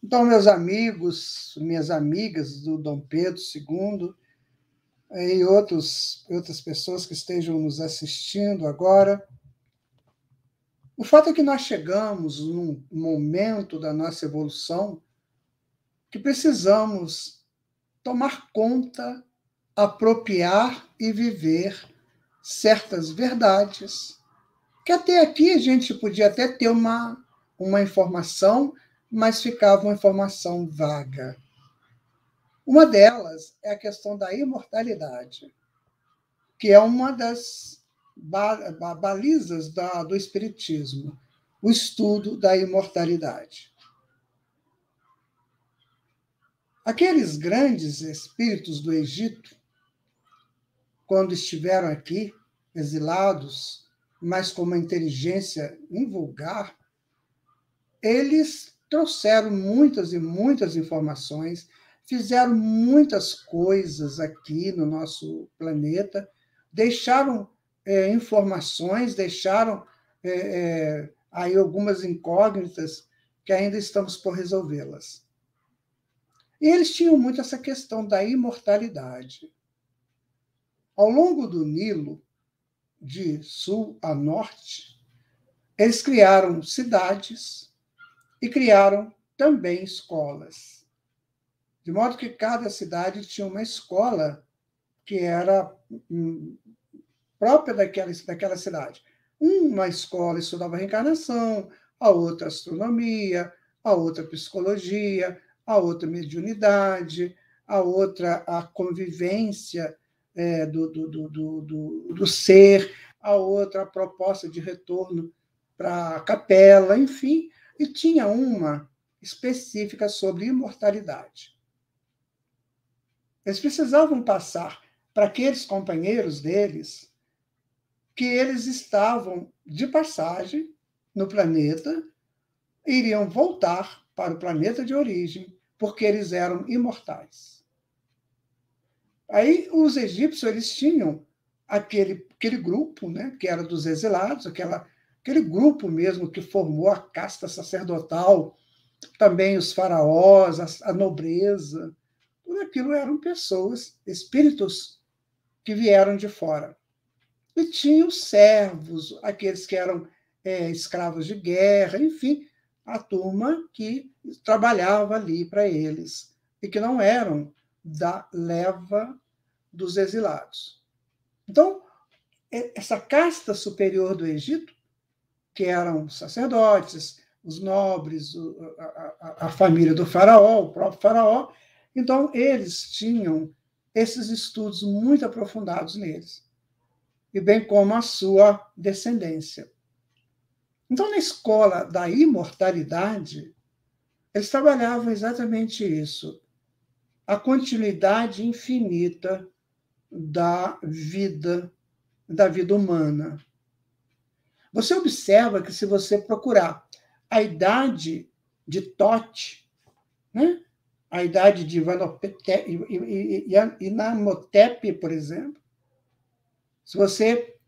Então, meus amigos, minhas amigas do Dom Pedro II e outras pessoas que estejam nos assistindo agora, o fato é que nós chegamos num momento da nossa evolução que precisamos tomar conta, apropriar e viver certas verdades, que até aqui a gente podia até ter uma informação, mas ficava uma informação vaga. Uma delas é a questão da imortalidade, que é uma das balizas do Espiritismo, o estudo da imortalidade. Aqueles grandes espíritos do Egito, quando estiveram aqui, exilados, mas com uma inteligência invulgar, eles trouxeram muitas e muitas informações, fizeram muitas coisas aqui no nosso planeta, deixaram informações, deixaram aí algumas incógnitas que ainda estamos por resolvê-las. E eles tinham muito essa questão da imortalidade. Ao longo do Nilo, de sul a norte, eles criaram cidades e criaram também escolas. De modo que cada cidade tinha uma escola que era própria daquela cidade. Uma escola estudava reencarnação, a outra astronomia, a outra psicologia, a outra mediunidade, a outra a convivência do ser, a outra a proposta de retorno para a capela, enfim, e tinha uma específica sobre imortalidade. Eles precisavam passar para aqueles companheiros deles que eles estavam de passagem no planeta, iriam voltar para o planeta de origem, porque eles eram imortais. Aí os egípcios eles tinham aquele grupo, né, que era dos exilados, aquele grupo mesmo que formou a casta sacerdotal, também os faraós, a nobreza, tudo aquilo eram pessoas, espíritos que vieram de fora. E tinha os servos, aqueles que eram escravos de guerra, enfim, a turma que trabalhava ali para eles e que não eram da leva dos exilados. Então, essa casta superior do Egito, que eram os sacerdotes, os nobres, a família do faraó, o próprio faraó, então eles tinham esses estudos muito aprofundados neles, e bem como a sua descendência. Então, na escola da imortalidade, eles trabalhavam exatamente isso, a continuidade infinita da vida humana. Você observa que, se você procurar a idade de Tote, né? A idade de Imhotep, por exemplo, se você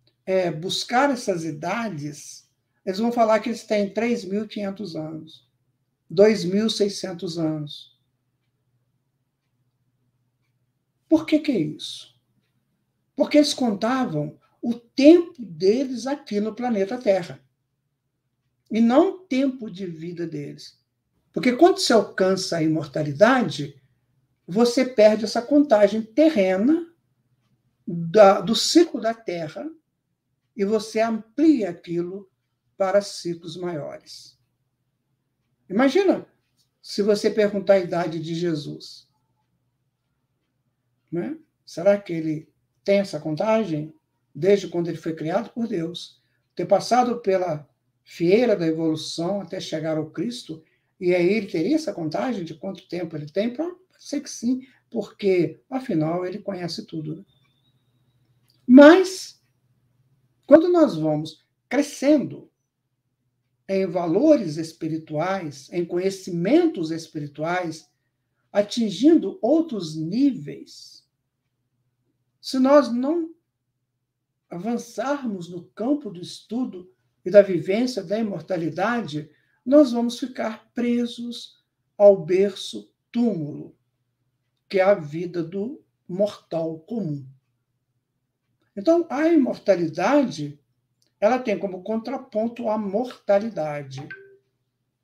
buscar essas idades, eles vão falar que eles têm 3.500 anos, 2.600 anos. Por que é isso? Porque eles contavam o tempo deles aqui no planeta Terra, e não o tempo de vida deles. Porque quando você alcança a imortalidade, você perde essa contagem terrena do ciclo da Terra e você amplia aquilo para ciclos maiores. Imagina se você perguntar a idade de Jesus. Né? Será que ele tem essa contagem desde quando ele foi criado por Deus? Ter passado pela fieira da evolução até chegar ao Cristo, e aí ele teria essa contagem de quanto tempo ele tem? Pode ser que sim, porque, afinal, ele conhece tudo. Né? Mas, quando nós vamos crescendo em valores espirituais, em conhecimentos espirituais, atingindo outros níveis, se nós não avançarmos no campo do estudo e da vivência da imortalidade, nós vamos ficar presos ao berço túmulo, que é a vida do mortal comum. Então, a imortalidade, ela tem como contraponto a mortalidade,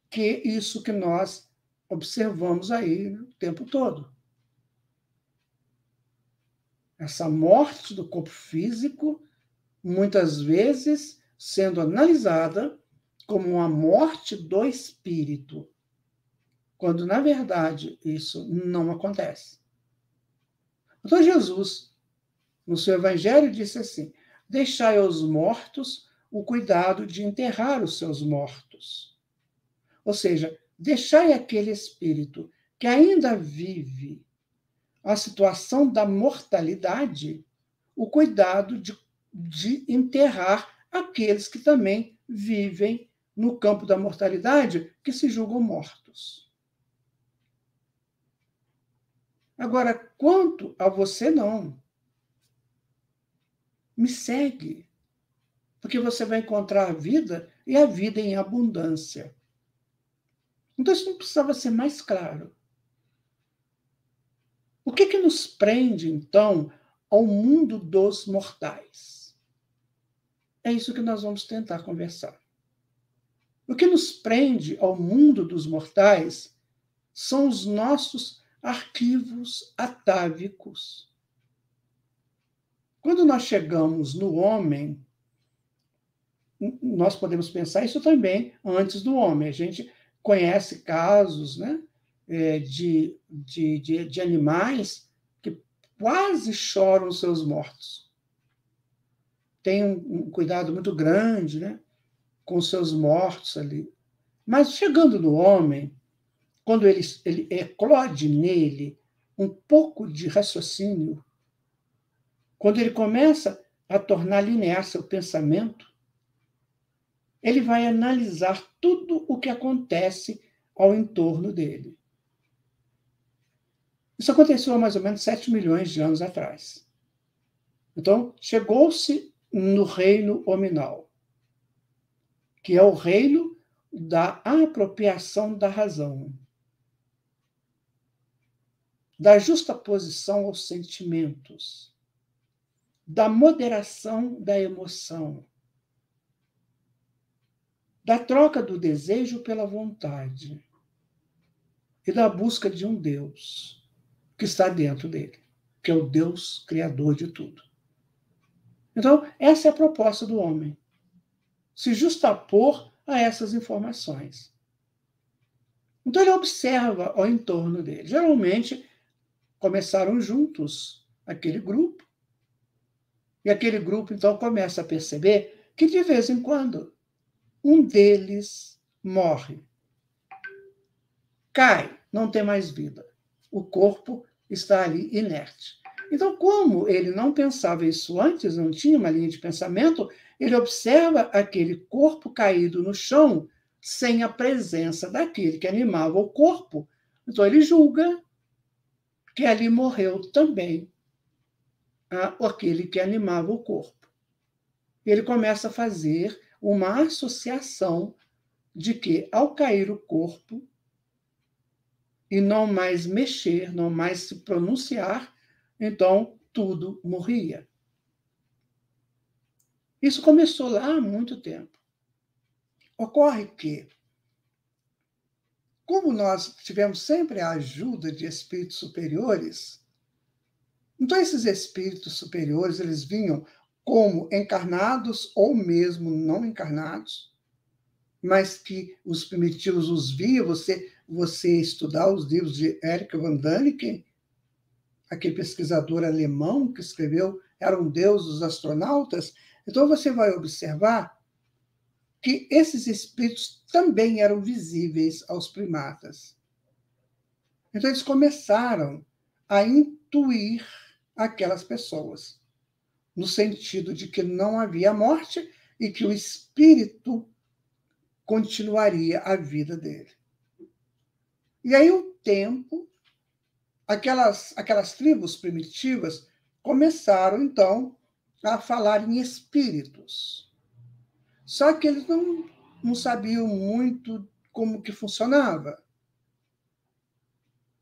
que é isso que nós observamos aí o tempo todo. Essa morte do corpo físico, muitas vezes sendo analisada como uma morte do espírito, quando, na verdade, isso não acontece. Então, Jesus, no seu evangelho, disse assim: deixai aos mortos o cuidado de enterrar os seus mortos. Ou seja, deixai aquele espírito que ainda vive a situação da mortalidade, o cuidado de enterrar aqueles que também vivem no campo da mortalidade, que se julgam mortos. Agora, quanto a você, não. Me segue, porque você vai encontrar a vida e a vida em abundância. Então, isso não precisava ser mais claro. O que nos prende, então, ao mundo dos mortais? É isso que nós vamos tentar conversar. O que nos prende ao mundo dos mortais são os nossos arquivos atávicos. Quando nós chegamos no homem, nós podemos pensar isso também antes do homem. A gente conhece casos, né, de animais que quase choram seus mortos. Tem um cuidado muito grande, né, com seus mortos ali. Mas chegando no homem, quando ele eclode nele um pouco de raciocínio, quando ele começa a tornar linear seu pensamento, ele vai analisar tudo o que acontece ao entorno dele. Isso aconteceu há mais ou menos 7 milhões de anos atrás. Então, chegou-se no reino hominal, que é o reino da apropriação da razão, da justaposição aos sentimentos, da moderação da emoção, da troca do desejo pela vontade e da busca de um Deus que está dentro dele, que é o Deus criador de tudo. Então, essa é a proposta do homem, se justapor a essas informações. Então, ele observa ao entorno dele. Geralmente, começaram juntos aquele grupo, e aquele grupo, então, começa a perceber que, de vez em quando, um deles morre. Cai, não tem mais vida. O corpo está ali inerte. Então, como ele não pensava isso antes, não tinha uma linha de pensamento, ele observa aquele corpo caído no chão sem a presença daquele que animava o corpo. Então, ele julga que ali morreu também aquele que animava o corpo. Ele começa a fazer uma associação de que, ao cair o corpo, e não mais mexer, não mais se pronunciar, então tudo morria. Isso começou lá há muito tempo. Ocorre que, como nós tivemos sempre a ajuda de espíritos superiores, então esses espíritos superiores, eles vinham como encarnados ou mesmo não encarnados, mas que os primitivos os via. Você estudar os livros de Erich von Däniken, aquele pesquisador alemão que escreveu Era um Deus dos Astronautas, então você vai observar que esses espíritos também eram visíveis aos primatas. Então eles começaram a intuir aquelas pessoas, no sentido de que não havia morte e que o espírito continuaria a vida dele. E aí o tempo, aquelas tribos primitivas começaram, então, a falar em espíritos. Só que eles não sabiam muito como que funcionava.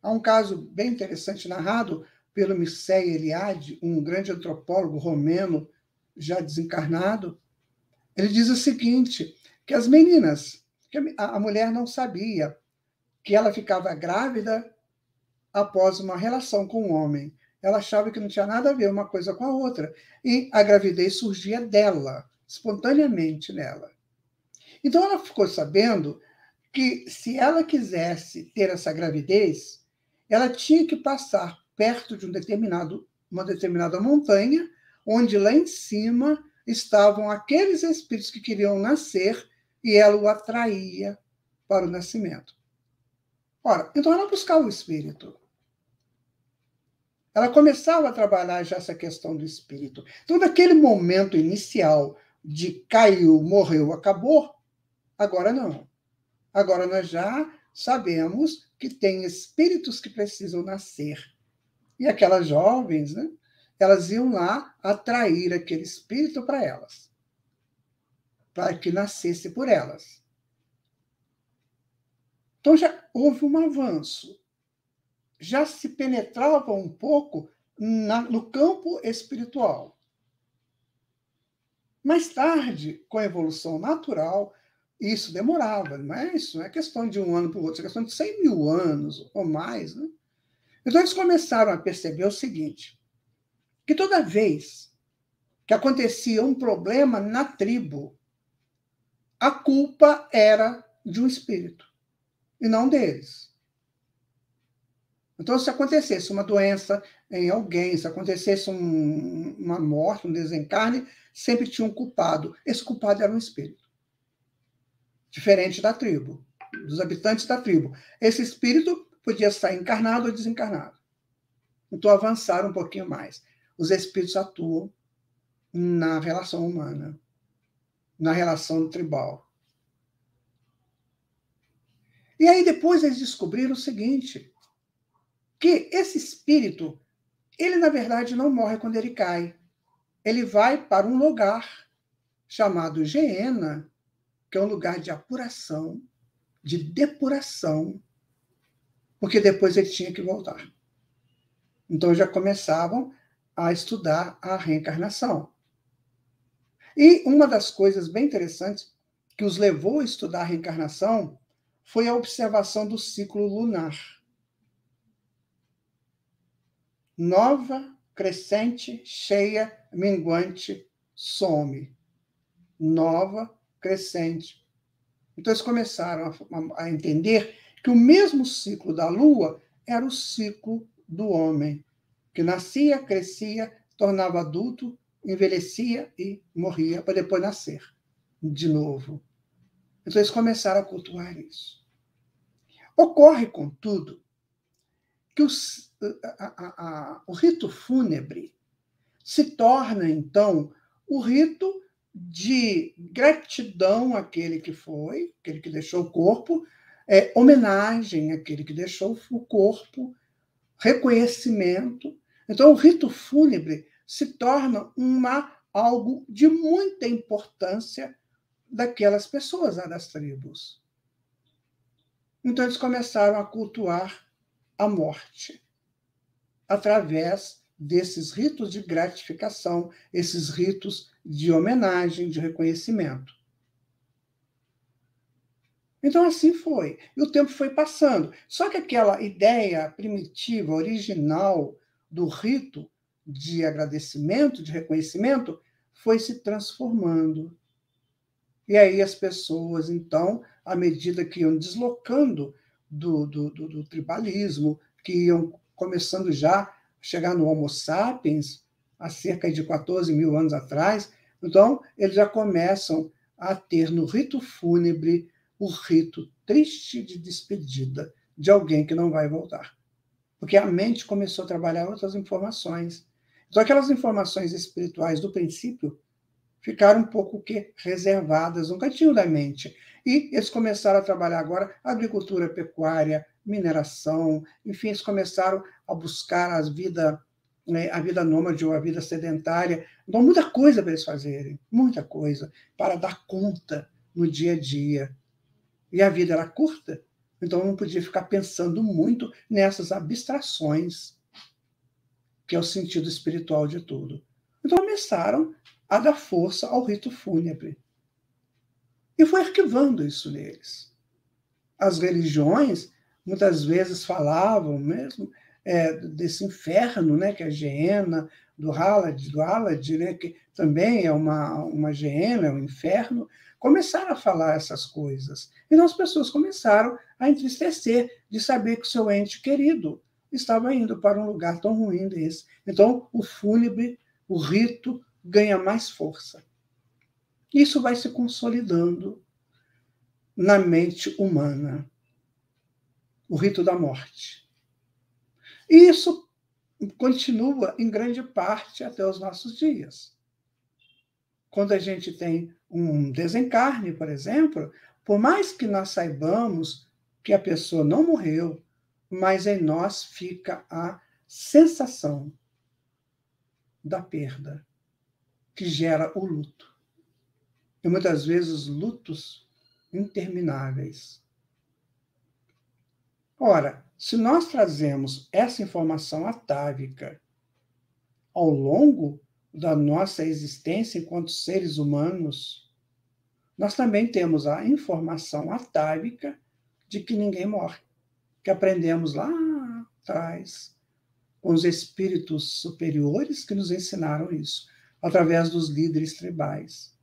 Há um caso bem interessante narrado pelo Mircea Eliade, um grande antropólogo romeno, já desencarnado. Ele diz o seguinte, que as meninas, que a mulher não sabia que ela ficava grávida após uma relação com um homem. Ela achava que não tinha nada a ver uma coisa com a outra. E a gravidez surgia dela, espontaneamente nela. Então ela ficou sabendo que se ela quisesse ter essa gravidez, ela tinha que passar perto de uma determinada montanha, onde lá em cima estavam aqueles espíritos que queriam nascer e ela o atraía para o nascimento. Ora, então ela buscava o espírito. Ela começava a trabalhar já essa questão do espírito. Então, daquele momento inicial de caiu, morreu, acabou, agora não. Agora nós já sabemos que tem espíritos que precisam nascer. E aquelas jovens, né, elas iam lá atrair aquele espírito para elas, para que nascesse por elas. Então já houve um avanço. Já se penetrava um pouco no campo espiritual. Mais tarde, com a evolução natural, isso demorava, isso não é questão de um ano para o outro, é questão de 100 mil anos ou mais. Né? Então, eles começaram a perceber o seguinte, que toda vez que acontecia um problema na tribo, a culpa era de um espírito, e não deles. Então, se acontecesse uma doença em alguém, se acontecesse uma morte, um desencarne, sempre tinha um culpado. Esse culpado era um espírito. Diferente da tribo, dos habitantes da tribo. Esse espírito podia estar encarnado ou desencarnado. Então, avançaram um pouquinho mais. Os espíritos atuam na relação humana, na relação tribal. E aí, depois, eles descobriram o seguinte, que esse espírito, ele, na verdade, não morre quando ele cai. Ele vai para um lugar chamado Geena, que é um lugar de apuração, de depuração, porque depois ele tinha que voltar. Então já começavam a estudar a reencarnação. E uma das coisas bem interessantes que os levou a estudar a reencarnação foi a observação do ciclo lunar. Nova, crescente, cheia, minguante, some. Nova, crescente. Então, eles começaram a entender que o mesmo ciclo da Lua era o ciclo do homem, que nascia, crescia, tornava adulto, envelhecia e morria para depois nascer de novo. Então, eles começaram a cultuar isso. Ocorre, contudo, que o rito fúnebre se torna, então, o rito de gratidão àquele que foi, aquele que deixou o corpo, homenagem àquele que deixou o corpo, reconhecimento. Então, o rito fúnebre se torna algo de muita importância daquelas pessoas, das tribos. Então, eles começaram a cultuar a morte através desses ritos de gratificação, esses ritos de homenagem, de reconhecimento. Então, assim foi. E o tempo foi passando. Só que aquela ideia primitiva, original do rito de agradecimento, de reconhecimento, foi se transformando. E aí as pessoas, então, à medida que iam deslocando do tribalismo, que iam começando já a chegar no Homo sapiens, há cerca de 14 mil anos atrás, então, eles já começam a ter no rito fúnebre o rito triste de despedida de alguém que não vai voltar. Porque a mente começou a trabalhar outras informações. Então, aquelas informações espirituais do princípio ficaram um pouco reservadas no cantinho da mente. E eles começaram a trabalhar agora agricultura, pecuária, mineração, enfim, eles começaram a buscar a vida nômade ou a vida sedentária. Então, muita coisa para eles fazerem, muita coisa, para dar conta no dia a dia. E a vida era curta, Então, não podia ficar pensando muito nessas abstrações, que é o sentido espiritual de tudo. Então, começaram a dar força ao rito fúnebre. E foi arquivando isso neles. As religiões, muitas vezes, falavam mesmo desse inferno, né, que é a Gehenna, do Halad, né, que também é uma Gehenna, é um inferno, começaram a falar essas coisas. Então as pessoas começaram a entristecer de saber que o seu ente querido estava indo para um lugar tão ruim desse. Então o fúnebre, o rito, ganha mais força. Isso vai se consolidando na mente humana. O rito da morte. E isso continua em grande parte até os nossos dias. Quando a gente tem um desencarne, por exemplo, por mais que nós saibamos que a pessoa não morreu, mas em nós fica a sensação da perda, que gera o luto. E muitas vezes lutos intermináveis. Ora, se nós trazemos essa informação atávica ao longo da nossa existência enquanto seres humanos, nós também temos a informação atávica de que ninguém morre, que aprendemos lá atrás com os espíritos superiores que nos ensinaram isso, através dos líderes tribais.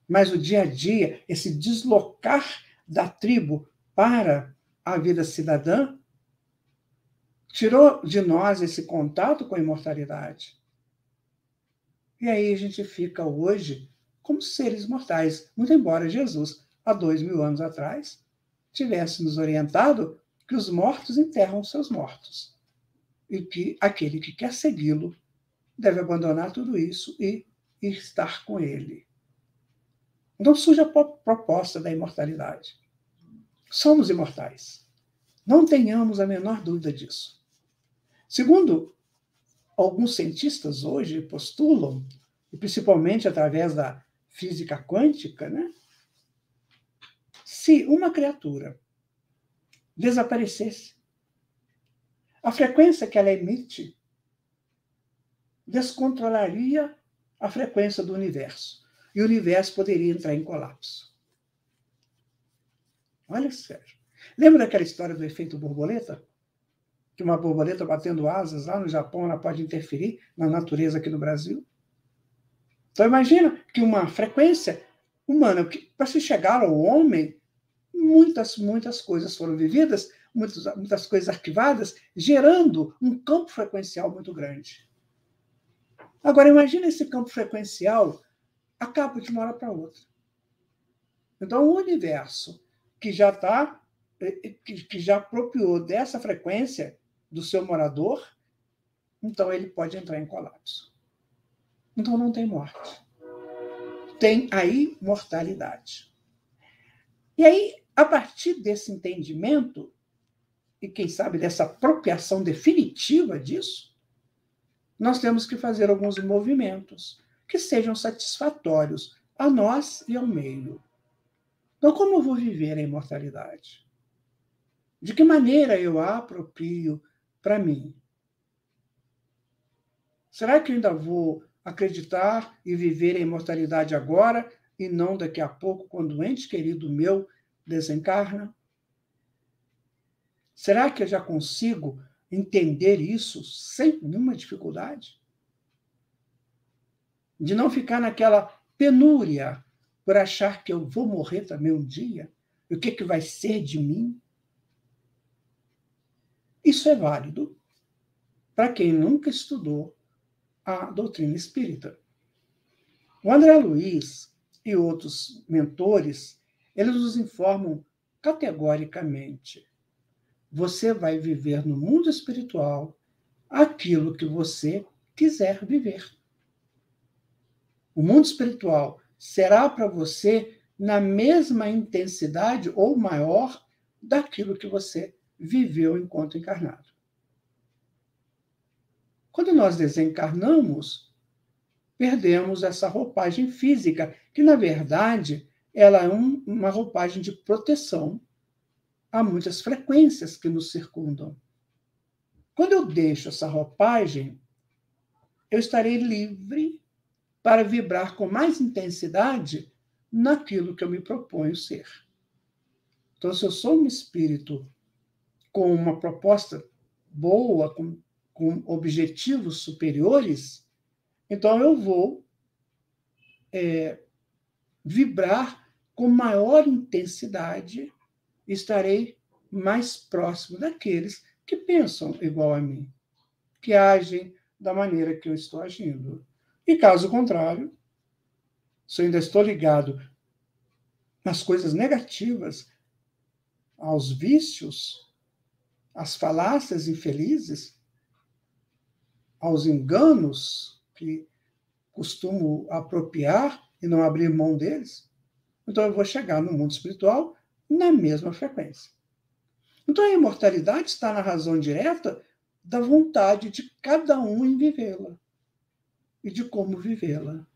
Mas o dia a dia, esse deslocar da tribo para a vida cidadã, tirou de nós esse contato com a imortalidade. E aí a gente fica hoje como seres mortais, muito embora Jesus, há 2000 anos atrás, tivesse nos orientado que os mortos enterram seus mortos e que aquele que quer segui-lo deve abandonar tudo isso e estar com ele. Então surge a proposta da imortalidade. Somos imortais. Não tenhamos a menor dúvida disso. Segundo alguns cientistas hoje postulam, e principalmente através da física quântica, né? Se uma criatura desaparecesse, a frequência que ela emite descontrolaria a frequência do universo. E o universo poderia entrar em colapso. Olha sério. Lembra daquela história do efeito borboleta? Que uma borboleta batendo asas lá no Japão, ela pode interferir na natureza aqui no Brasil? Então imagina que uma frequência humana, para se chegar ao homem, muitas coisas foram vividas, muitas coisas arquivadas, gerando um campo frequencial muito grande. Agora imagina esse campo frequencial acaba de uma hora para outra. Então o universo que já apropriou dessa frequência do seu morador, então ele pode entrar em colapso. Então não tem morte. Tem a imortalidade. E aí, a partir desse entendimento, e quem sabe dessa apropriação definitiva disso, nós temos que fazer alguns movimentos que sejam satisfatórios a nós e ao meio. Então, como eu vou viver a imortalidade? De que maneira eu a aproprio para mim? Será que eu ainda vou acreditar e viver a imortalidade agora e não daqui a pouco, quando um ente querido meu desencarna? Será que eu já consigo entender isso sem nenhuma dificuldade? De não ficar naquela penúria por achar que eu vou morrer também um dia? E o que vai ser de mim? Isso é válido para quem nunca estudou a doutrina espírita. O André Luiz e outros mentores, eles nos informam categoricamente: você vai viver no mundo espiritual aquilo que você quiser viver. O mundo espiritual será para você na mesma intensidade ou maior daquilo que você viveu enquanto encarnado. Quando nós desencarnamos, perdemos essa roupagem física, que, na verdade, ela é uma roupagem de proteção há muitas frequências que nos circundam. Quando eu deixo essa roupagem, eu estarei livre para vibrar com mais intensidade naquilo que eu me proponho ser. Então, se eu sou um espírito com uma proposta boa, com objetivos superiores, então eu vou vibrar com maior intensidade e estarei mais próximo daqueles que pensam igual a mim, que agem da maneira que eu estou agindo. E caso contrário, se eu ainda estou ligado nas coisas negativas, aos vícios, às falácias infelizes, aos enganos que costumo apropriar e não abrir mão deles, então eu vou chegar no mundo espiritual na mesma frequência. Então a imortalidade está na razão direta da vontade de cada um em vivê-la e de como vivê-la.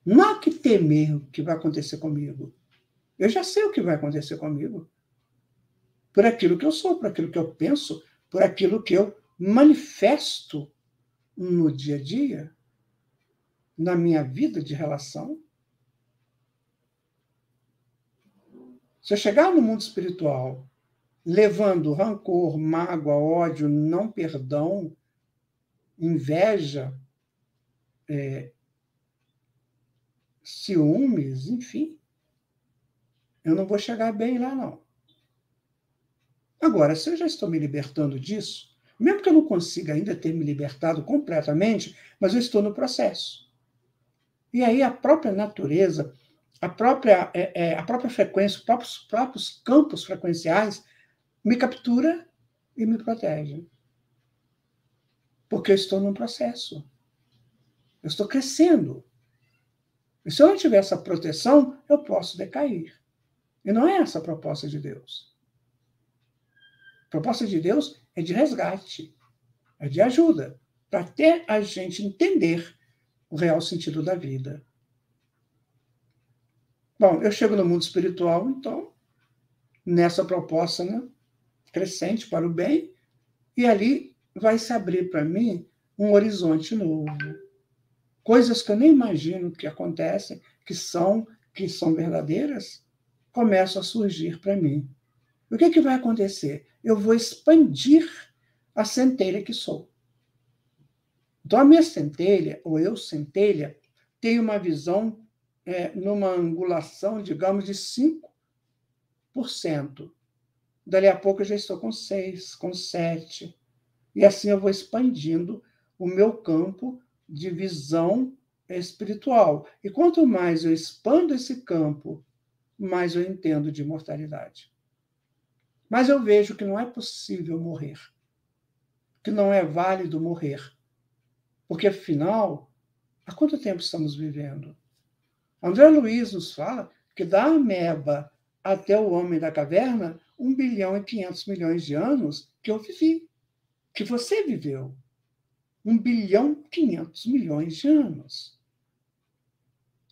Não há que temer o que vai acontecer comigo. Eu já sei o que vai acontecer comigo. Por aquilo que eu sou, por aquilo que eu penso, por aquilo que eu manifesto no dia a dia, na minha vida de relação. Se eu chegar no mundo espiritual levando rancor, mágoa, ódio, não perdão, inveja, ciúmes, enfim, eu não vou chegar bem lá, não. Agora, se eu já estou me libertando disso, mesmo que eu não consiga ainda ter me libertado completamente, mas eu estou no processo. E aí a própria natureza, a própria frequência, os próprios campos frequenciais me captura e me protege. Porque eu estou num processo. Eu estou crescendo. E se eu não tiver essa proteção, eu posso decair. E não é essa a proposta de Deus. A proposta de Deus é de resgate, é de ajuda, para até a gente entender o real sentido da vida. Bom, eu chego no mundo espiritual, então, nessa proposta, né, crescente para o bem, e ali vai se abrir para mim um horizonte novo. Coisas que eu nem imagino que acontecem, que são verdadeiras, começam a surgir para mim. O que vai acontecer? Eu vou expandir a centelha que sou. Então, a minha centelha, ou eu centelha, tem uma visão numa angulação, digamos, de 5%. Dali a pouco eu já estou com 6%, com 7%. E assim eu vou expandindo o meu campo de visão espiritual. E quanto mais eu expando esse campo, mais eu entendo de imortalidade. Mas eu vejo que não é possível morrer, que não é válido morrer. Porque, afinal, há quanto tempo estamos vivendo? André Luiz nos fala que da ameba até o homem da caverna, 1 bilhão e 500 milhões de anos que eu vivi, que você viveu. 1 bilhão e 500 milhões de anos.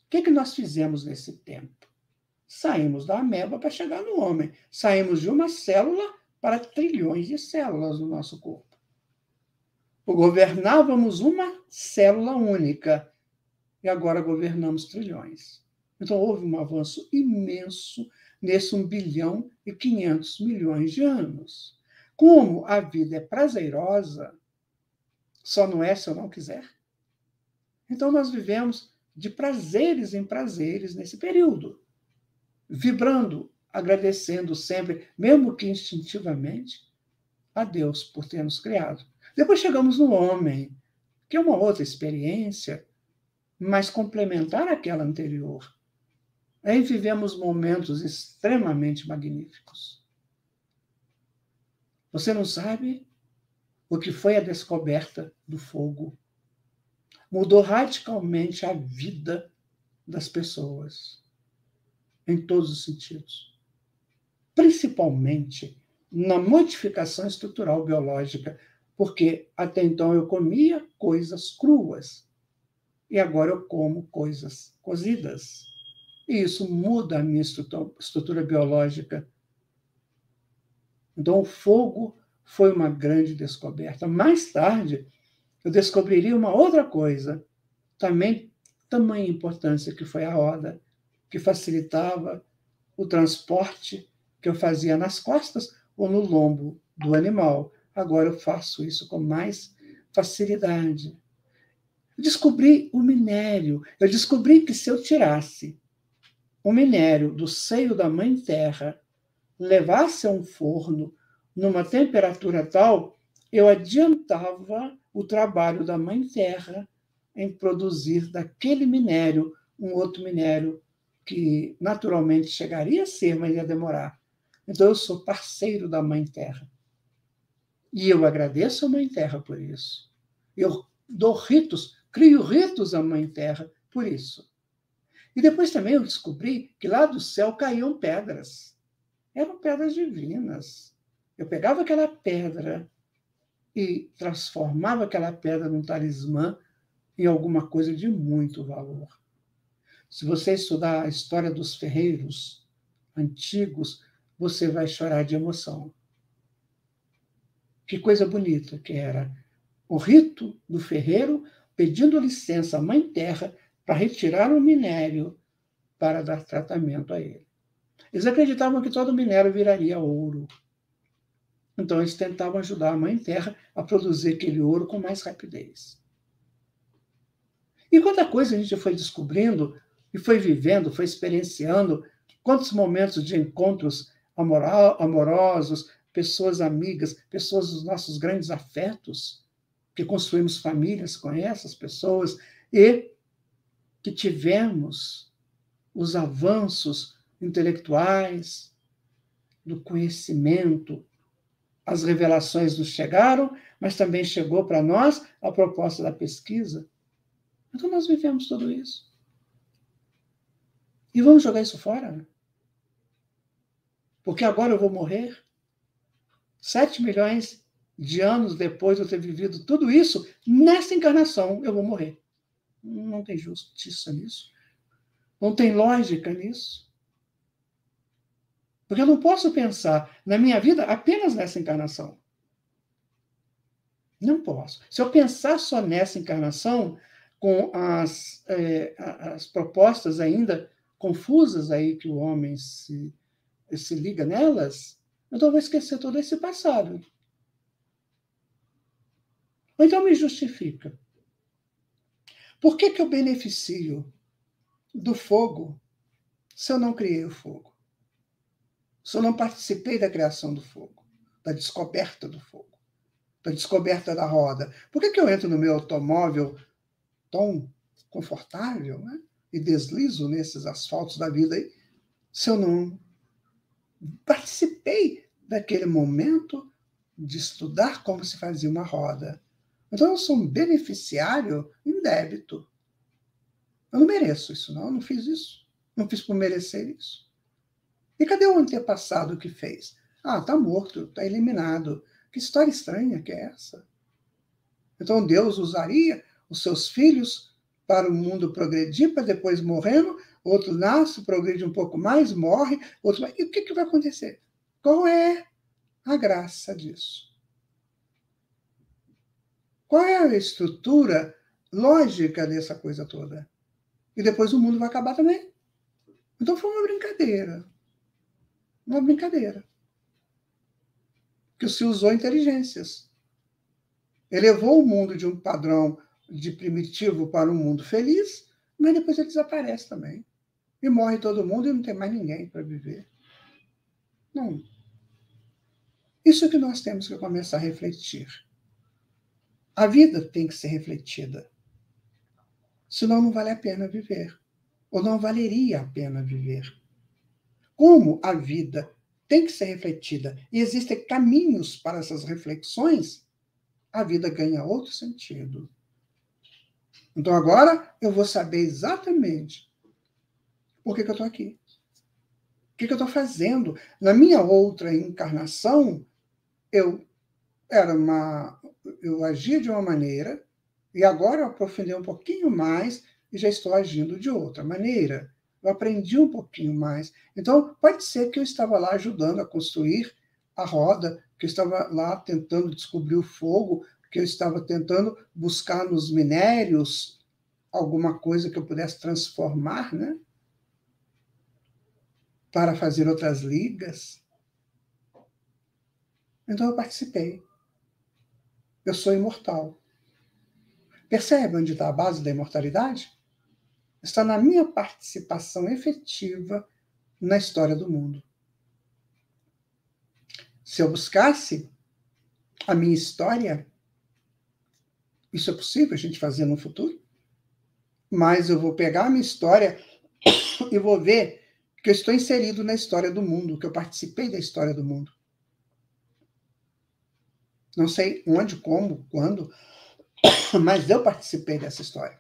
O que nós fizemos nesse tempo? Saímos da ameba para chegar no homem. Saímos de uma célula para trilhões de células no nosso corpo. Governávamos uma célula única e agora governamos trilhões. Então, houve um avanço imenso nesse 1 bilhão e 500 milhões de anos. Como a vida é prazerosa, só não é se eu não quiser. Então, nós vivemos de prazeres em prazeres nesse período, vibrando, agradecendo sempre, mesmo que instintivamente, a Deus por ter nos criado. Depois chegamos no homem, que é uma outra experiência, mas complementar àquela anterior. Aí vivemos momentos extremamente magníficos. Você não sabe o que foi a descoberta do fogo. Mudou radicalmente a vida das pessoas, em todos os sentidos. Principalmente na modificação estrutural biológica, porque até então eu comia coisas cruas e agora eu como coisas cozidas. E isso muda a minha estrutura biológica Então, o fogo foi uma grande descoberta. Mais tarde, eu descobriria uma outra coisa, também tamanha importância, que foi a roda, que facilitava o transporte que eu fazia nas costas ou no lombo do animal. Agora eu faço isso com mais facilidade. Eu descobri o minério. Eu descobri que se eu tirasse o minério do seio da mãe terra, levasse a um forno numa temperatura tal, eu adiantava o trabalho da mãe terra em produzir daquele minério um outro minério que naturalmente chegaria a ser, mas ia demorar. Então eu sou parceiro da mãe terra. E eu agradeço a mãe terra por isso. Eu dou ritos, crio ritos à mãe terra por isso. E depois também eu descobri que lá do céu caíam pedras. Eram pedras divinas. Eu pegava aquela pedra e transformava aquela pedra num talismã em alguma coisa de muito valor. Se você estudar a história dos ferreiros antigos, você vai chorar de emoção. Que coisa bonita que era o rito do ferreiro pedindo licença à Mãe Terra para retirar o minério para dar tratamento a ele. Eles acreditavam que todo minério viraria ouro. Então, eles tentavam ajudar a Mãe Terra a produzir aquele ouro com mais rapidez. E quanta coisa a gente foi descobrindo e foi vivendo, foi experienciando, quantos momentos de encontros amorosos, pessoas amigas, pessoas dos nossos grandes afetos, que construímos famílias com essas pessoas e que tivemos os avanços intelectuais, do conhecimento, as revelações nos chegaram, mas também chegou para nós a proposta da pesquisa. Então nós vivemos tudo isso. E vamos jogar isso fora? Porque agora eu vou morrer? 7 milhões de anos depois de eu ter vivido tudo isso, nessa encarnação eu vou morrer. Não tem justiça nisso. Não tem lógica nisso. Porque eu não posso pensar na minha vida apenas nessa encarnação. Não posso. Se eu pensar só nessa encarnação, com as propostas ainda confusas aí que o homem se liga nelas, então eu vou esquecer todo esse passado. Ou então me justifica. Por que eu beneficio do fogo se eu não criei o fogo? Se eu não participei da criação do fogo, da descoberta do fogo, da descoberta da roda? Por que eu entro no meu automóvel tão confortável, né, e deslizo nesses asfaltos da vida aí, se eu não participei daquele momento de estudar como se fazia uma roda? Então eu sou um beneficiário em débito. Eu não mereço isso, não. Eu não fiz isso. Não fiz por merecer isso. E cadê o antepassado que fez? Ah, está morto, está eliminado. Que história estranha que é essa? Então Deus usaria os seus filhos para o mundo progredir, para depois morrendo, outro nasce, progride um pouco mais, morre, outro... E o que vai acontecer? Qual é a graça disso? Qual é a estrutura lógica dessa coisa toda? E depois o mundo vai acabar também. Então foi uma brincadeira. Uma brincadeira. Que se usou inteligências. Elevou o mundo de um padrão de primitivo para um mundo feliz, mas depois ele desaparece também. E morre todo mundo e não tem mais ninguém para viver. Não. Isso é que nós temos que começar a refletir. A vida tem que ser refletida. Senão não vale a pena viver. Ou não valeria a pena viver. Como a vida tem que ser refletida e existem caminhos para essas reflexões, a vida ganha outro sentido. Então agora eu vou saber exatamente por que eu estou aqui. O que eu estou fazendo? Na minha outra encarnação, eu agia de uma maneira e agora eu aprofundei um pouquinho mais e já estou agindo de outra maneira. Eu aprendi um pouquinho mais. Então, pode ser que eu estava lá ajudando a construir a roda, que eu estava lá tentando descobrir o fogo, que eu estava tentando buscar nos minérios alguma coisa que eu pudesse transformar, né? Para fazer outras ligas. Então eu participei. Eu sou imortal. Percebe onde está a base da imortalidade? Está na minha participação efetiva na história do mundo. Se eu buscasse a minha história, isso é possível a gente fazer no futuro? Mas eu vou pegar a minha história e vou ver que eu estou inserido na história do mundo, que eu participei da história do mundo. Não sei onde, como, quando, mas eu participei dessa história.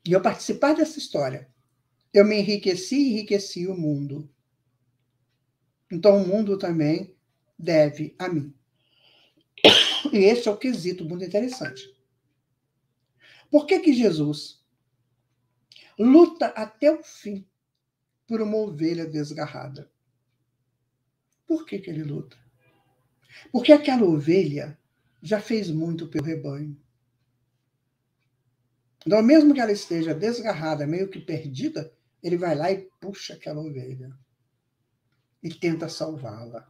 E eu participar dessa história, eu me enriqueci e enriqueci o mundo. Então o mundo também deve a mim. E esse é o quesito muito interessante. Por que Jesus luta até o fim por uma ovelha desgarrada? Por que ele luta? Porque aquela ovelha já fez muito pelo rebanho. Então, mesmo que ela esteja desgarrada, meio que perdida, ele vai lá e puxa aquela ovelha e tenta salvá-la.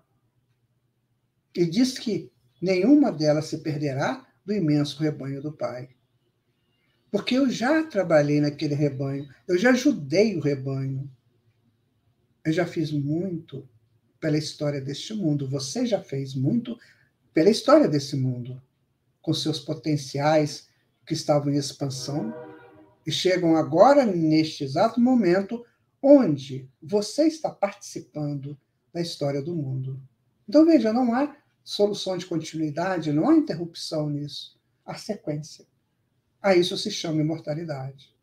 E diz que nenhuma delas se perderá do imenso rebanho do Pai. Porque eu já trabalhei naquele rebanho, eu já ajudei o rebanho, eu já fiz muito pela história deste mundo, você já fez muito pela história desse mundo, com seus potenciais que estavam em expansão, e chegam agora, neste exato momento, onde você está participando da história do mundo. Então, veja, não há solução de continuidade, não há interrupção nisso, há sequência. A isso se chama imortalidade.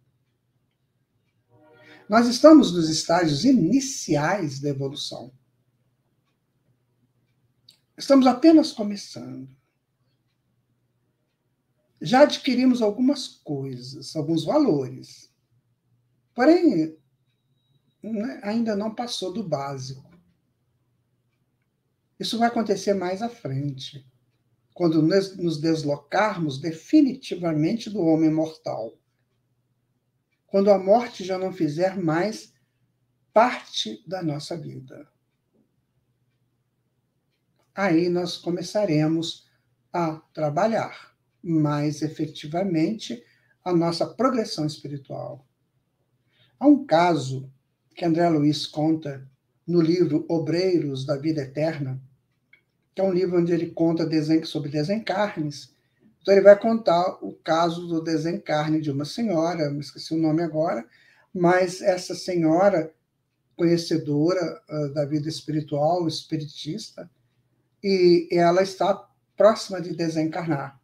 Nós estamos nos estágios iniciais da evolução. Estamos apenas começando. Já adquirimos algumas coisas, alguns valores. Porém, ainda não passou do básico. Isso vai acontecer mais à frente, quando nos deslocarmos definitivamente do homem mortal. Quando a morte já não fizer mais parte da nossa vida. Aí nós começaremos a trabalhar mais efetivamente a nossa progressão espiritual. Há um caso que André Luiz conta no livro Obreiros da Vida Eterna, que é um livro onde ele conta sobre desencarnes. Então, ele vai contar o caso do desencarne de uma senhora, me esqueci o nome agora, mas essa senhora, conhecedora da vida espiritual, espiritista, e ela está próxima de desencarnar.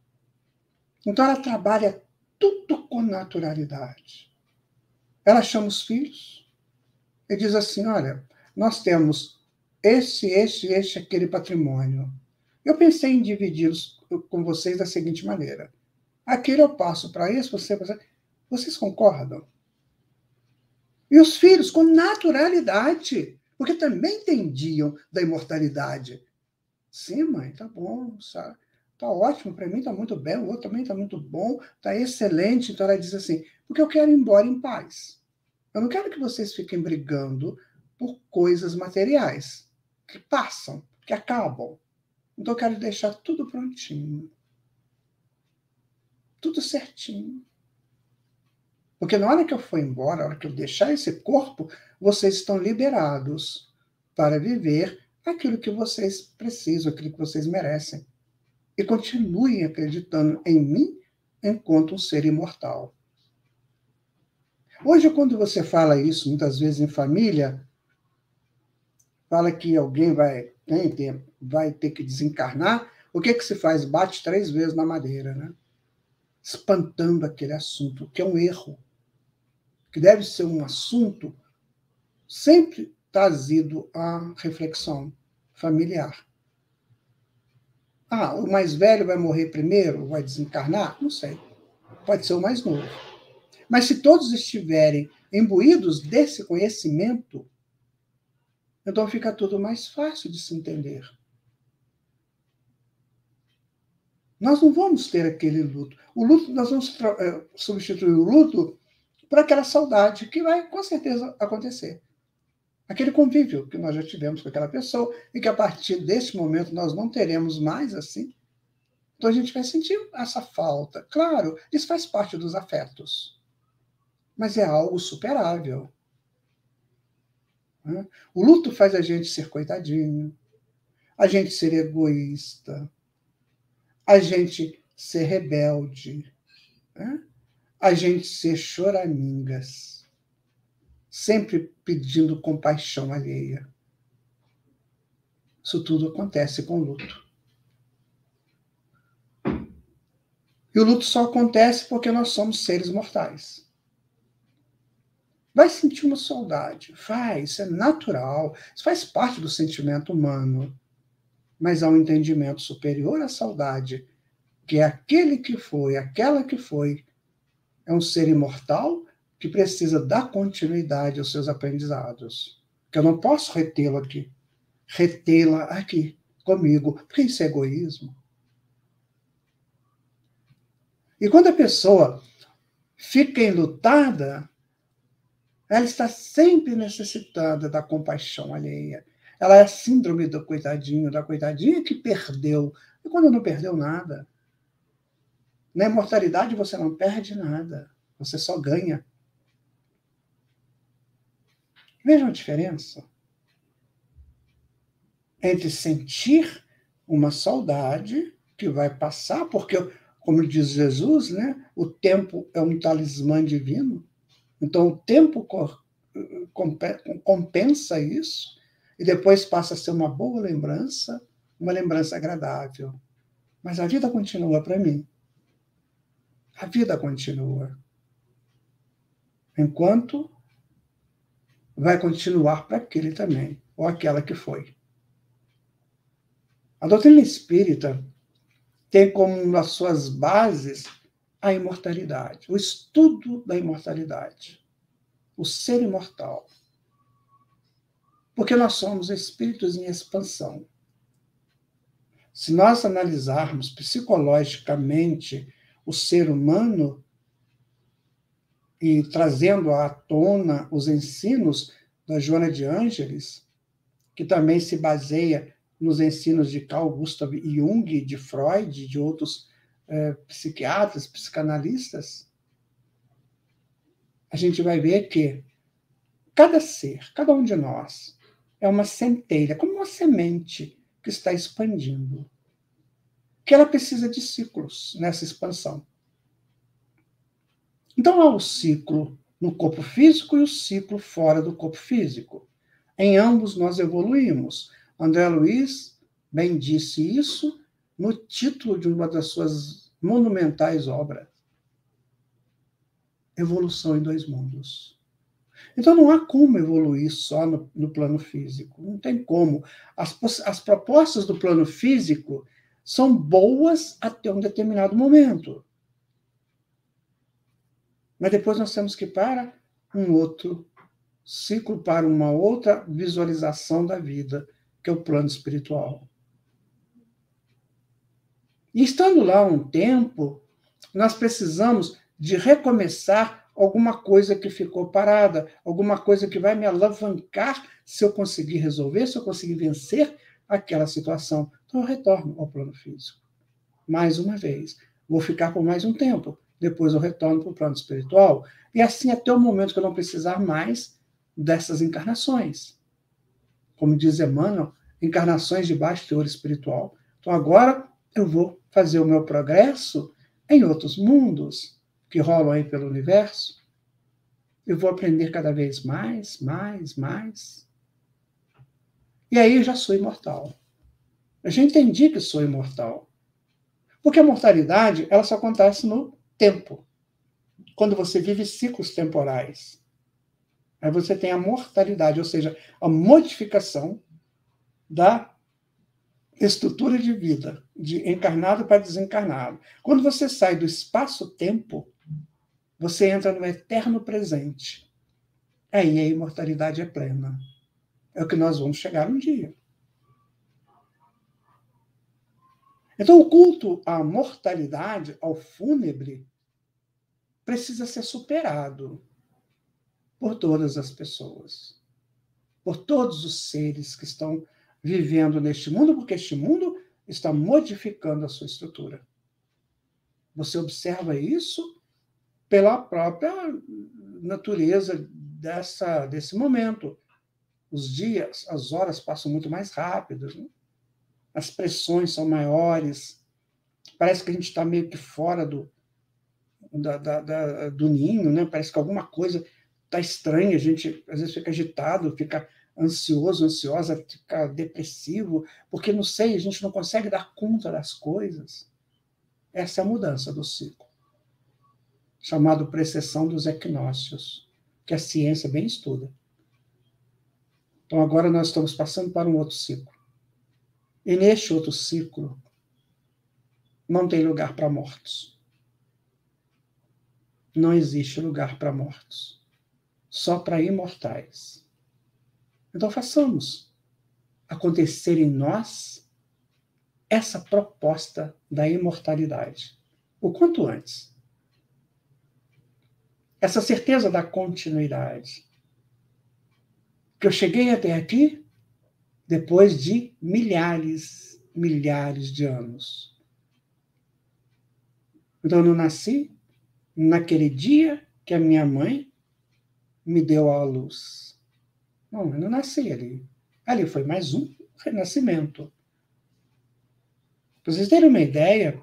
Então, ela trabalha tudo com naturalidade. Ela chama os filhos e diz assim, olha, nós temos aquele patrimônio. Eu pensei em dividi-los com vocês da seguinte maneira. Aquele eu passo para isso, vocês concordam? E os filhos, com naturalidade, porque também entendiam da imortalidade. Sim, mãe, tá bom, sabe? Tá ótimo, para mim tá muito bem, o outro também tá muito bom, tá excelente. Então ela diz assim, porque eu quero ir embora em paz. Eu não quero que vocês fiquem brigando por coisas materiais que passam, que acabam. Então eu quero deixar tudo prontinho. Tudo certinho. Porque na hora que eu for embora, na hora que eu deixar esse corpo, vocês estão liberados para viver aquilo que vocês precisam, aquilo que vocês merecem. E continuem acreditando em mim enquanto um ser imortal. Hoje, quando você fala isso, muitas vezes em família, fala que alguém vai ter que desencarnar, o que se faz? Bate 3 vezes na madeira, né? Espantando aquele assunto, que é um erro, que deve ser um assunto sempre trazido à reflexão familiar. Ah, o mais velho vai morrer primeiro, vai desencarnar? Não sei. Pode ser o mais novo. Mas se todos estiverem imbuídos desse conhecimento, Então fica tudo mais fácil de se entender. Nós não vamos ter aquele luto. O luto, nós vamos substituir o luto por aquela saudade que vai, com certeza, acontecer. Aquele convívio que nós já tivemos com aquela pessoa e que, a partir desse momento, nós não teremos mais assim. Então, a gente vai sentir essa falta. Claro, isso faz parte dos afetos. Mas é algo superável. Né? O luto faz a gente ser coitadinho, a gente ser egoísta, a gente ser rebelde, né? A gente ser choramingas, sempre pedindo compaixão alheia. Isso tudo acontece com o luto. E o luto só acontece porque nós somos seres mortais. Vai sentir uma saudade, faz, isso é natural, isso faz parte do sentimento humano. Mas há um entendimento superior à saudade, que é aquele que foi, aquela que foi, é um ser imortal que precisa dar continuidade aos seus aprendizados. Que eu não posso retê-la aqui comigo, porque isso é egoísmo. E quando a pessoa fica enlutada, ela está sempre necessitada da compaixão alheia. Ela é a síndrome do coitadinho, da coitadinha que perdeu. E quando não perdeu nada? Na imortalidade você não perde nada, você só ganha. Vejam a diferença entre sentir uma saudade que vai passar, porque, como diz Jesus, né, o tempo é um talismã divino. Então, o tempo compensa isso e depois passa a ser uma boa lembrança, uma lembrança agradável. Mas a vida continua para mim. A vida continua. Enquanto vai continuar para aquele também, ou aquela que foi. A doutrina espírita tem como uma das suas bases a imortalidade, o estudo da imortalidade, o ser imortal. Porque nós somos espíritos em expansão. Se nós analisarmos psicologicamente o ser humano e trazendo à tona os ensinos da Joana de Ângeles, que também se baseia nos ensinos de Carl Gustav Jung, de Freud, de outros psiquiatras, psicanalistas, a gente vai ver que cada ser, cada um de nós, é uma centelha, como uma semente que está expandindo, que ela precisa de ciclos nessa expansão. Então, há o ciclo no corpo físico e o ciclo fora do corpo físico. Em ambos nós evoluímos. André Luiz bem disse isso no título de uma das suas monumentais obras, Evolução em Dois Mundos. Então, não há como evoluir só no plano físico. Não tem como. As propostas do plano físico são boas até um determinado momento. Mas depois nós temos que ir para um outro ciclo, para uma outra visualização da vida, que é o plano espiritual. E estando lá um tempo, nós precisamos de recomeçar alguma coisa que ficou parada, alguma coisa que vai me alavancar se eu conseguir resolver, se eu conseguir vencer aquela situação. Então eu retorno ao plano físico. Mais uma vez. Vou ficar por mais um tempo. Depois eu retorno para o plano espiritual. E assim até o momento que eu não precisar mais dessas encarnações. Como diz Emmanuel, encarnações de baixo teor espiritual. Então agora eu vou fazer o meu progresso em outros mundos que rolam aí pelo universo. Eu vou aprender cada vez mais. E aí eu já sou imortal. Eu já entendi que sou imortal. Porque a mortalidade, ela só acontece no tempo. Quando você vive ciclos temporais. Aí você tem a mortalidade, ou seja, a modificação da estrutura de vida, de encarnado para desencarnado. Quando você sai do espaço-tempo, você entra no eterno presente. Aí a imortalidade é plena. é o que nós vamos chegar um dia. Então, o culto à mortalidade, ao fúnebre, precisa ser superado por todas as pessoas, por todos os seres que estão vivendo neste mundo, porque este mundo está modificando a sua estrutura. Você observa isso pela própria natureza desse momento. Os dias, as horas passam muito mais rápidos, né? As pressões são maiores, parece que a gente está meio que fora do ninho, né? Parece que alguma coisa está estranha, a gente às vezes fica agitado, fica ansioso, ansiosa, fica depressivo, porque não sei, a gente não consegue dar conta das coisas. Essa é a mudança do ciclo, chamado precessão dos equinócios, que a ciência bem estuda. Então agora nós estamos passando para um outro ciclo. E neste outro ciclo não tem lugar para mortos. Não existe lugar para mortos. Só para imortais. Então façamos acontecer em nós essa proposta da imortalidade, o quanto antes. Essa certeza da continuidade. Que eu cheguei até aqui depois de milhares de anos. Então eu nasci naquele dia que a minha mãe me deu à luz. Não, eu não nasci ali. Ali foi mais um renascimento. Para vocês terem uma ideia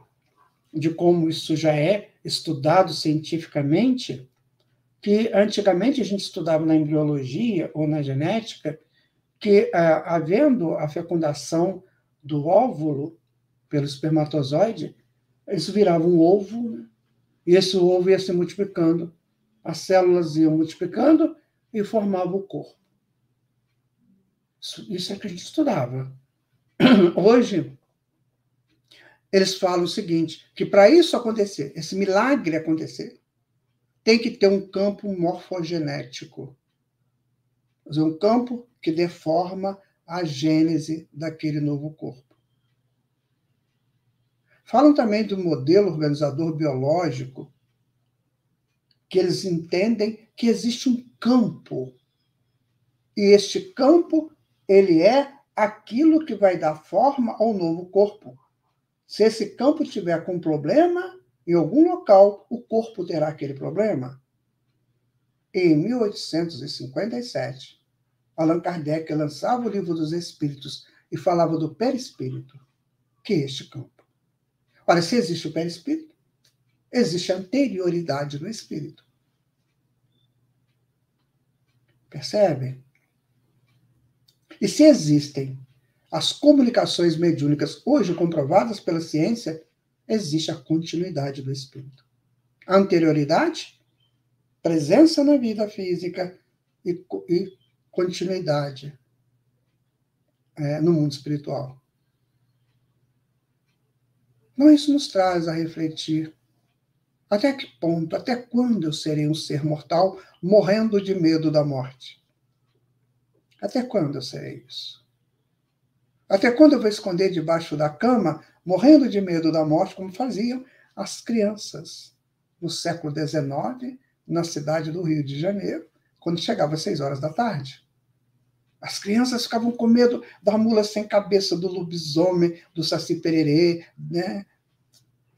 de como isso já é estudado cientificamente, que antigamente a gente estudava na embriologia ou na genética, que havendo a fecundação do óvulo pelo espermatozoide, isso virava um ovo, né? E esse ovo ia se multiplicando, as células iam multiplicando e formavam o corpo. Isso é que a gente estudava. Hoje, eles falam o seguinte, que para isso acontecer, esse milagre acontecer, tem que ter um campo morfogenético. Um campo que dê forma à gênese daquele novo corpo. Falam também do modelo organizador biológico, que eles entendem que existe um campo. E este campo, ele é aquilo que vai dar forma ao novo corpo. Se esse campo tiver com problema, em algum local, o corpo terá aquele problema. Em 1857, Allan Kardec lançava o Livro dos Espíritos e falava do perispírito, que é este campo. Ora, se existe o perispírito, existe a anterioridade do espírito. Percebem? E se existem as comunicações mediúnicas hoje comprovadas pela ciência, existe a continuidade do espírito. A anterioridade, presença na vida física e continuidade no mundo espiritual. Então, isso nos traz a refletir até que ponto, até quando eu serei um ser mortal morrendo de medo da morte? Até quando eu serei isso? Até quando eu vou esconder debaixo da cama, morrendo de medo da morte, como faziam as crianças no século XIX, na cidade do Rio de Janeiro, quando chegava às 6 horas da tarde? As crianças ficavam com medo da mula sem cabeça, do lobisomem, do saci-pererê, né?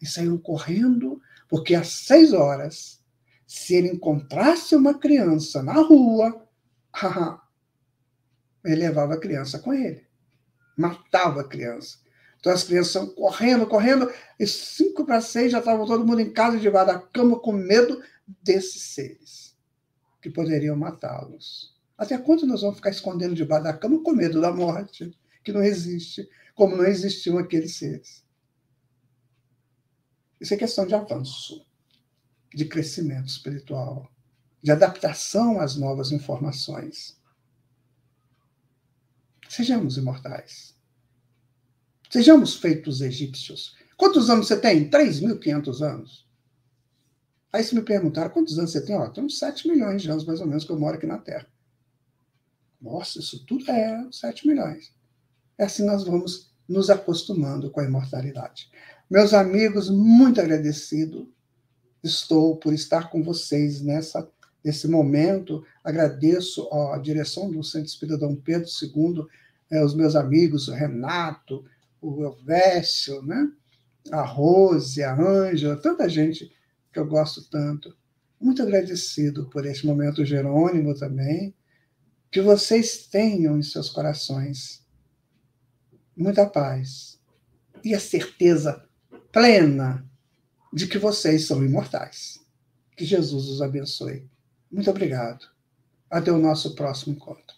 E saíam correndo, porque às 6 horas, se ele encontrasse uma criança na rua, ele levava a criança com ele. Matava a criança. Então as crianças iam correndo, e 5 para 6 já estavam todo mundo em casa, debaixo da cama, com medo desses seres, que poderiam matá-los. Até quando nós vamos ficar escondendo debaixo da cama com medo da morte, que não existe, como não existiam aqueles seres? Isso é questão de avanço, de crescimento espiritual, de adaptação às novas informações. Sejamos imortais. Sejamos feitos egípcios. Quantos anos você tem? 3.500 anos. Aí se me perguntaram, quantos anos você tem? Tem uns 7 milhões de anos, mais ou menos, que eu moro aqui na Terra. Nossa, isso tudo é 7 milhões. É assim nós vamos nos acostumando com a imortalidade. Meus amigos, muito agradecido estou por estar com vocês nesse momento. Agradeço a direção do Centro Espírita Dom Pedro II, os meus amigos, o Renato, o Elvésio, né? A Rose, a Ângela, tanta gente que eu gosto tanto. Muito agradecido por este momento, Jerônimo também. Que vocês tenham em seus corações muita paz e a certeza plena de que vocês são imortais. Que Jesus os abençoe. Muito obrigado. Até o nosso próximo encontro.